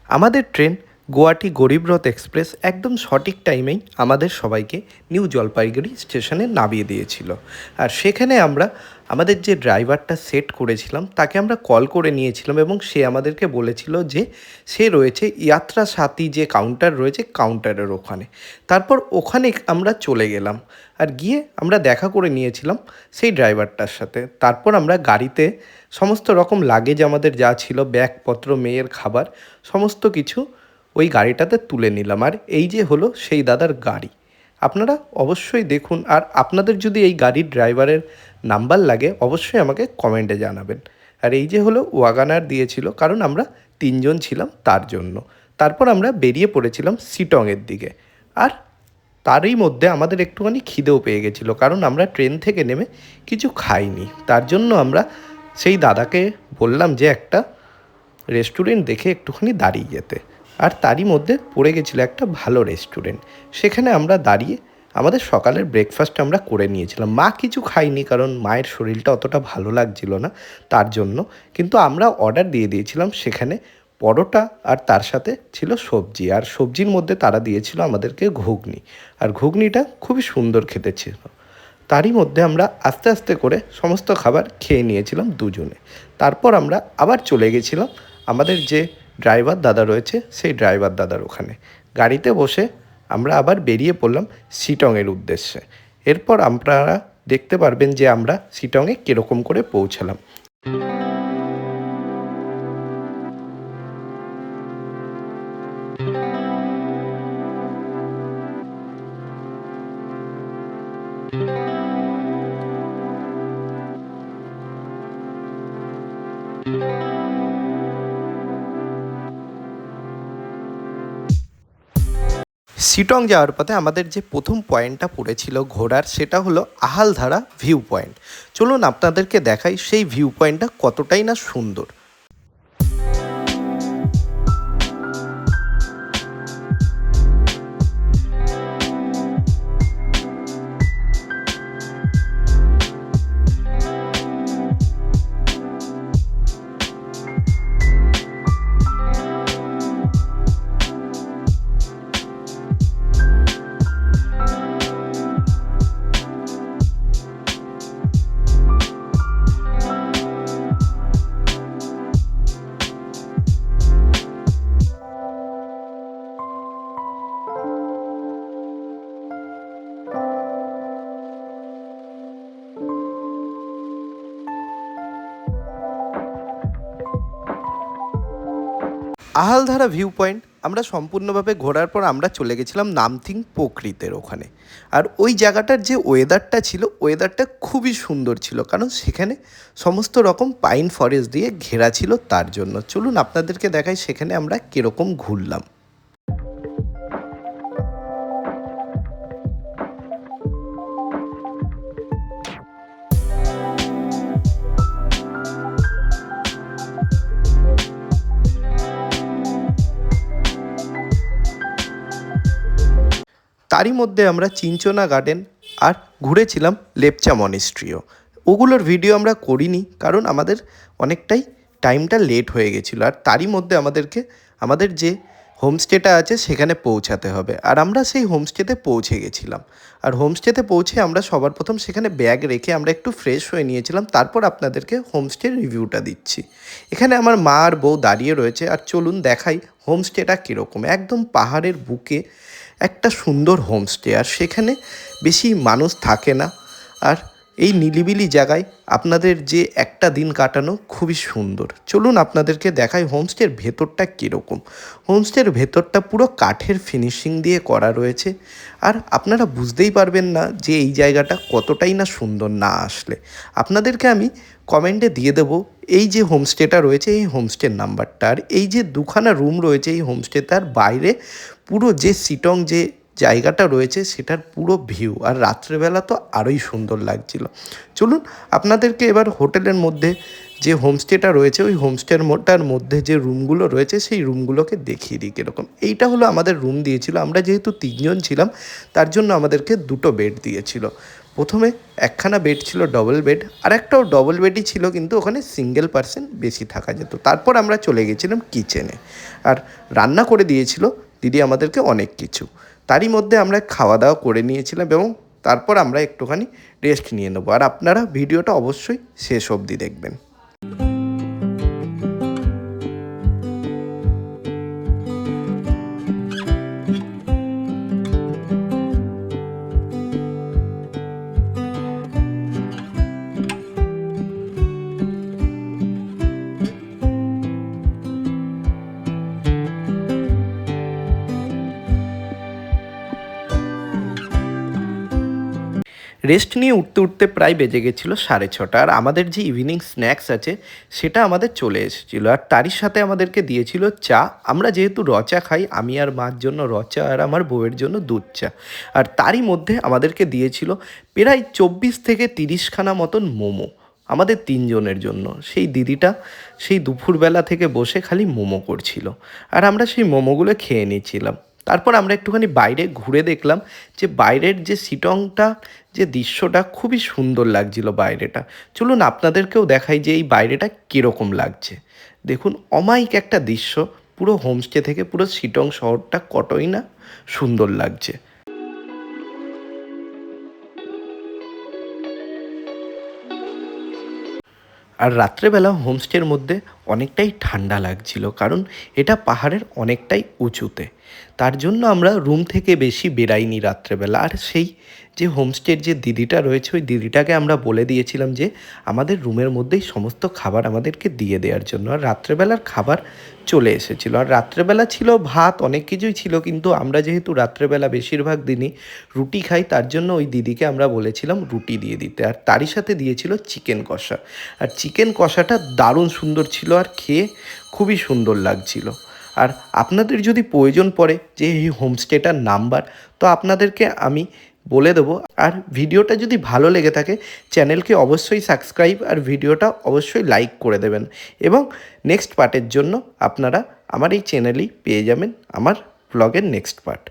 আমাদের train Guwahati Garib Rath express একদম সঠিক টাইমেই আমাদের সবাইকে নিউ জলপাইগুড়ি স্টেশনে নামিয়ে দিয়েছিল। আর সেখানে আমরা আমাদের যে ড্রাইভারটা সেট করেছিলাম তাকে আমরা কল করে নিয়েছিলাম এবং সে আমাদেরকে বলেছিল যে সে রয়েছে ইয়াত্রা সাথী যে কাউন্টার রয়েছে কাউন্টারের ওখানে। তারপর ওখানে আমরা চলে গেলাম আর গিয়ে আমরা দেখা করে নিয়েছিলাম সেই ড্রাইভারটার সাথে। তারপর আমরা গাড়িতে সমস্ত রকম লাগেজ আমাদের যা ছিল, ব্যাগপত্র, মেয়ের খাবার, সমস্ত কিছু ওই গাড়িটাতে তুলে নিলাম। আর এই যে হলো সেই দাদার গাড়ি, আপনারা অবশ্যই দেখুন। আর আপনাদের যদি এই গাড়ির ড্রাইভারের নাম্বার লাগে অবশ্যই আমাকে কমেন্টে জানাবেন। আর এই যে হলো ওয়াগানার দিয়েছিল, কারণ আমরা 3জন ছিলাম তার জন্য। তারপর আমরা বেরিয়ে পড়েছিলাম শিটংয়ের দিকে। আর তারই মধ্যে আমাদের একটুখানি খিদেও পেয়ে গেছিলো, কারণ আমরা ট্রেন থেকে নেমে কিছু খাইনি। তার জন্য আমরা সেই দাদাকে বললাম যে একটা রেস্টুরেন্ট দেখে একটুখানি দাঁড়িয়ে যেতে। আর তারই মধ্যে পড়ে গেছিলো একটা ভালো রেস্টুরেন্ট। সেখানে আমরা দাঁড়িয়ে আমাদের সকালের ব্রেকফাস্ট আমরা করে নিয়েছিলাম। মা কিছু খাইনি, কারণ মায়ের শরীরটা অতটা ভালো লাগছিল না তার জন্য। কিন্তু আমরা অর্ডার দিয়ে দিয়েছিলাম সেখানে পরোটা, আর তার সাথে ছিল সবজি। আর সবজির মধ্যে তারা দিয়েছিল আমাদেরকে ঘুগনি, আর ঘুগনিটা খুবই সুন্দর খেতে ছিল। তারই মধ্যে আমরা আস্তে আস্তে করে সমস্ত খাবার খেয়ে নিয়েছিলাম দুজনে। তারপর আমরা আবার চলে গেছিলাম আমাদের যে ড্রাইভার দাদা রয়েছে সেই ড্রাইভার দাদার ওখানে। গাড়িতে বসে আমরা আবার বেরিয়ে পড়লাম শিটংয়ের উদ্দেশ্যে। এরপর আপনারা দেখতে পারবেন যে আমরা শিটংয়ে কীরকম করে পৌঁছালাম। শিটং যাওয়ার পথে আমাদের যে প্রথম পয়েন্টটা পড়েছিল ঘোরার, সেটা হলো আহালধারা ভিউ পয়েন্ট। চলুন আপনাদেরকে দেখাই সেই ভিউ পয়েন্টটা কতটাই না সুন্দর। আহালধারা ভিউ পয়েন্ট আমরা সম্পূর্ণভাবে ঘোরার পর আমরা চলে গেছিলাম নামথিং পোখরিতের ওখানে। আর ওই জায়গাটার যে ওয়েদারটা ছিল, ওয়েদারটা খুবই সুন্দর ছিল, কারণ সেখানে সমস্ত রকম পাইন ফরেস্ট দিয়ে ঘেরা ছিল তার জন্য। চলুন আপনাদেরকে দেখাই সেখানে আমরা কীরকম ঘুরলাম। তারই মধ্যে আমরা চিনচোনা গার্ডেন আর ঘুরেছিলাম লেপচা মনিস্ট্রিও। ওগুলোর ভিডিও আমরা করিনি, কারণ আমাদের অনেকটাই টাইমটা লেট হয়ে গেছিলো। আর তারই মধ্যে আমাদেরকে আমাদের যে হোমস্টেটা আছে সেখানে পৌঁছাতে হবে। আর আমরা সেই হোমস্টেতে পৌঁছে গেছিলাম। আর হোমস্টেতে পৌঁছে আমরা সবার প্রথম সেখানে ব্যাগ রেখে আমরা একটু ফ্রেশ হয়ে নিয়েছিলাম। তারপর আপনাদেরকে হোমস্টের রিভিউটা দিচ্ছি। এখানে আমার মা আর বউ দাঁড়িয়ে রয়েছে। আর চলুন দেখাই হোমস্টেটা কীরকম। একদম পাহাড়ের বুকে একটা সুন্দর হোমস্টে, আর সেখানে বেশি মানুষ থাকে না। আর এই নিরিবিলি জায়গায় আপনাদের যে একটা দিন কাটানো খুবই সুন্দর। চলুন আপনাদেরকে দেখাই হোমস্টের ভেতরটা কীরকম। হোমস্টের ভেতরটা পুরো কাঠের ফিনিশিং দিয়ে করা রয়েছে। আর আপনারা বুঝতেই পারবেন না যে এই জায়গাটা কতটাই না সুন্দর না আসলে। আপনাদেরকে আমি কমেন্টে দিয়ে দেবো এই যে হোমস্টেটা রয়েছে এই হোমস্টের নাম্বারটা। আর এই যে দুখানা রুম রয়েছে এই হোমস্টেটার বাইরে পুরো যে শিটং যে জায়গাটা রয়েছে সেটার পুরো ভিউ, আর রাত্রেবেলা তো আরোই সুন্দর লাগছিল। চলুন আপনাদেরকে এবার হোটেলের মধ্যে যে হোমস্টেটা রয়েছে ওই হোমস্টেটার মধ্যে যে রুমগুলো রয়েছে সেই রুমগুলোকে দেখিয়ে দিই কীরকম। এইটা হলো আমাদের রুম দিয়েছিল। আমরা যেহেতু 3জন ছিলাম তার জন্য আমাদেরকে 2টো বেড দিয়েছিল। প্রথমে একখানা বেড ছিল ডবল বেড, আর একটাও ডবল বেডই ছিল, কিন্তু ওখানে সিঙ্গেল পার্সন বেশি থাকা যেত। তারপর আমরা চলে গেছিলাম কিচেনে, আর রান্না করে দিয়েছিল দিদি আমাদেরকে অনেক কিছু। তারই মধ্যে আমরা খাওয়া দাওয়া করে নিয়েছিলাম এবং তারপর আমরা একটুখানি রেস্ট নিয়ে নেবো। আর আপনারা ভিডিওটা অবশ্যই শেষ অবধি দেখবেন। রেস্ট নিয়ে উঠতে উঠতে প্রায় বেজে গেছিলো 6:30, আর আমাদের যে ইভিনিং স্ন্যাক্স আছে সেটা আমাদের চলে এসেছিলো, আর তারই সাথে আমাদেরকে দিয়েছিল চা। আমরা যেহেতু র চা খাই, আমি আর মার জন্য র চা আর আমার বউয়ের জন্য দুধ চা। আর তারই মধ্যে আমাদেরকে দিয়েছিল প্রায় 24 থেকে 30খানা মতন মোমো আমাদের 3 জনের জন্য। সেই দিদিটা সেই দুপুরবেলা থেকে বসে খালি মোমো করছিল, আর আমরা সেই মোমোগুলো খেয়ে নিচ্ছিলাম। তারপর আমরা একটুখানি বাইরে ঘুরে দেখলাম যে বাইরের যে শিটংটা, যে দৃশ্যটা খুবই সুন্দর লাগছিল বাইরেটা। চলুন আপনাদেরকেও দেখাই যে এই বাইরেটা কীরকম লাগছে। দেখুন, অমায়িক একটা দৃশ্য, পুরো হোমস্টে থেকে পুরো শিটং শহরটা কতই না সুন্দর লাগছে। আর রাত্রেবেলা হোমস্টের মধ্যে অনেকটাই ঠান্ডা লাগছিল, কারণ এটা পাহাড়ের অনেকটাই উঁচুতে। তার জন্য আমরা রুম থেকে বেশি বেরাইনি রাত্রেবেলা। আর সেই যে হোমস্টের যে দিদিটা রয়েছে, ওই দিদিটাকে আমরা বলে দিয়েছিলাম যে আমাদের রুমের মধ্যেই সমস্ত খাবার আমাদেরকে দিয়ে দেওয়ার জন্য। আর রাত্রেবেলার খাবার চলে এসেছিলো। আর রাত্রেবেলা ছিল ভাত, অনেক কিছুই ছিল, কিন্তু আমরা যেহেতু রাত্রেবেলা বেশিরভাগ দিনই রুটি খাই, তার জন্য ওই দিদিকে আমরা বলেছিলাম রুটি দিয়ে দিতে। আর তারই সাথে দিয়েছিল চিকেন কষা। আর চিকেন কষাটা দারুণ সুন্দর ছিল, আর খেয়ে খুবই সুন্দর লাগছিল। আর আপনাদের যদি প্রয়োজন পড়ে যে এই হোমস্টেটার নাম্বার, তো আপনাদেরকে আমি বলে দেবো। আর ভিডিওটা যদি ভালো লেগে থাকে, চ্যানেলকে অবশ্যই সাবস্ক্রাইব আর ভিডিওটা অবশ্যই লাইক করে দেবেন। এবং নেক্সট পার্টের জন্য আপনারা আমার এই চ্যানেলেই পেয়ে যাবেন আমার ব্লগের নেক্সট পার্ট।